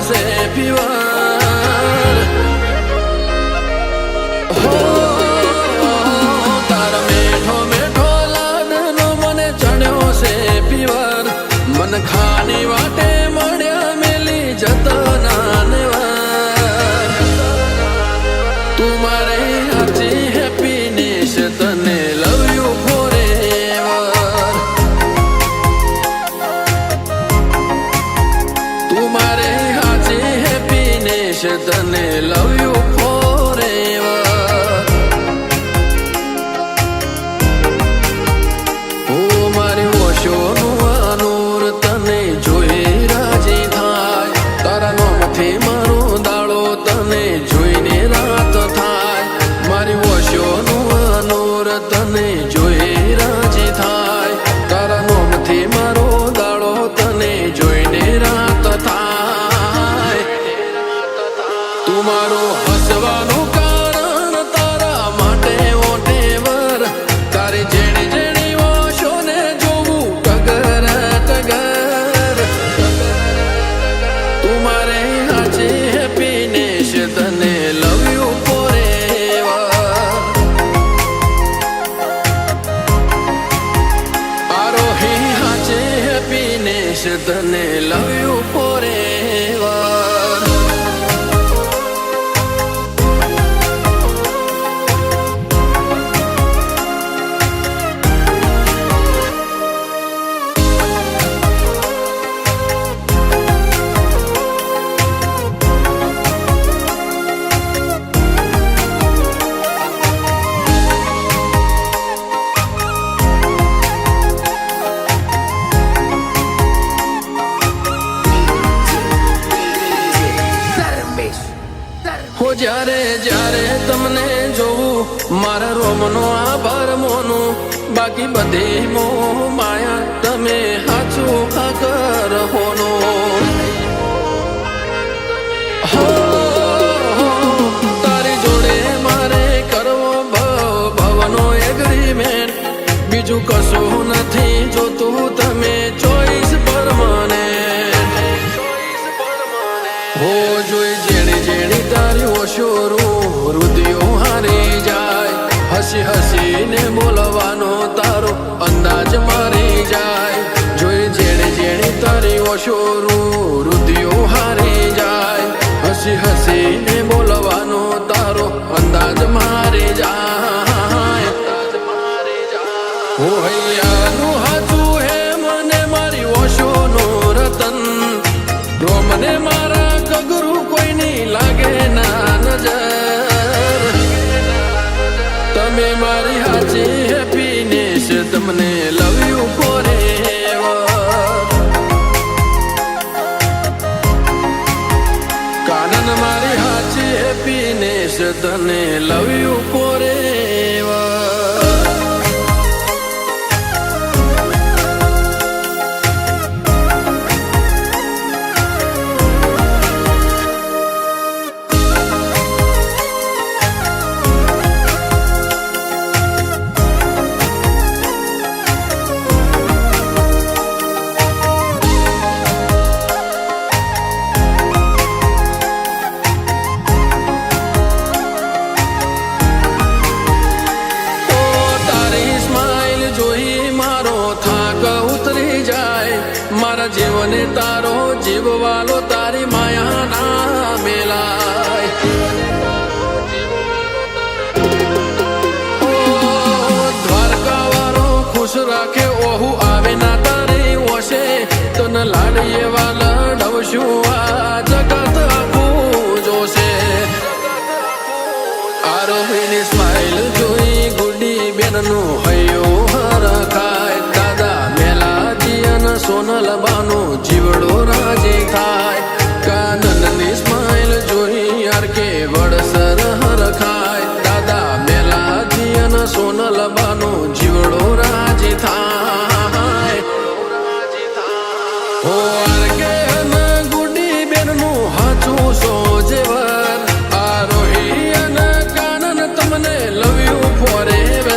છે પીવાર હો તારા મેઠો મેઠો લાડનો મને ચડ્યો છે પીવાર મન ખાની વાટે મળ્યા મેલી જતના નેવાર તું મારે હાચી હેપીનેસ તને લવ યુ ફોરએવર તું મારે હાચી હેપીનેસ તને લવ યુ ફોરએવર ઓ મારી ઓશોનું અનૂર તને જોઈ રાજી થાય તારા નોમથી મારો દાડો તને જોઈને રાત થાય મારી ઓશોનું અનૂર તને જોઈ રાજી થાય તારા નોમથી મારો દાડો તને જોઈને રાત થાય તું મારો હસવાનું કારણ તારા માટે ઓટેવર તારી જેણી જેણી ઓશોને જોવું ટગર ટગર તું મારે હાચી હેપીનેસ તને લવ યુ ફોરએવર આરોહી હાચી હેપીનેસ તને લવ યુ ફોરએવર હો જ્યારે જ્યારે તમને જોઉં મારા રોમનો આભાર મોનું બાકી બધી મોહ માયા તમે હાચું ખાકર હોનો તારી જોડે મારે કરવો ભવનો એગ્રીમેન્ટ બીજું કશું નથી જોતું તમે ચોઈસ પરમાનેન્ટ હો જોઈ જેણી જેણી તારી ઓશોરું હૃદયો હારી જાય હસી હસીને બોલવાનો તારો અંદાજ મારી જાય જોઈ જેણી જેણી તારી ઓશોરું હૃદયો હારી જાય હસી હસીને બોલવાનો તારો અંદાજ મારી જાય હો હૈયાનું હાચું હે મને મારી ઓશોનું રતન રોમને મારા ગગરું કોઈની લાગે ના નજર તમે મારી હાચી હેપીનેસ તમને લવ યુ ફોરએવર કાનન મારી હાચી હેપીનેસ તને લવ યુ ફોરએવર મારા જીવને તારો જીવવાલો તારી માયા ના મેલાય દ્વારકા વાળો ખુશ રાખે ઓહુ આવે ના તારી ઓશે તને લાડીએ વાલા લડવશું આ જગત આખું જોશે આરોહીની સ્માઈલ જોઈ ગુડી બેનનું હૈયો હરખાય દાદા મેલાજી અને સોનલ બાનું જીવડો રાજી થાય કાનનની સ્માઈલ જોઈ યાર કે વડસર હરખાય દાદા મેલાજી અને સોનલ બાનું જીવડો રાજી થાય હો યાર કે અને ગુડી બેનનું હાચું સોજેવર આરોહી અને કાનન તમને લવ યુ ફોરએવર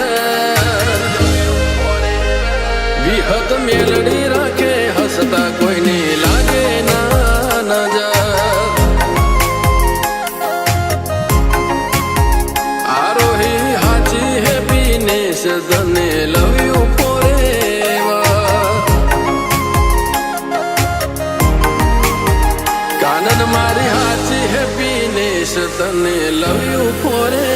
વિહત મેલડી રાખે હસતા કોઈને લાગે ના તને લવ યુ ફોrever. કાનન મારી હાચી હેપીનેસ તને લવ યુ ફોrever.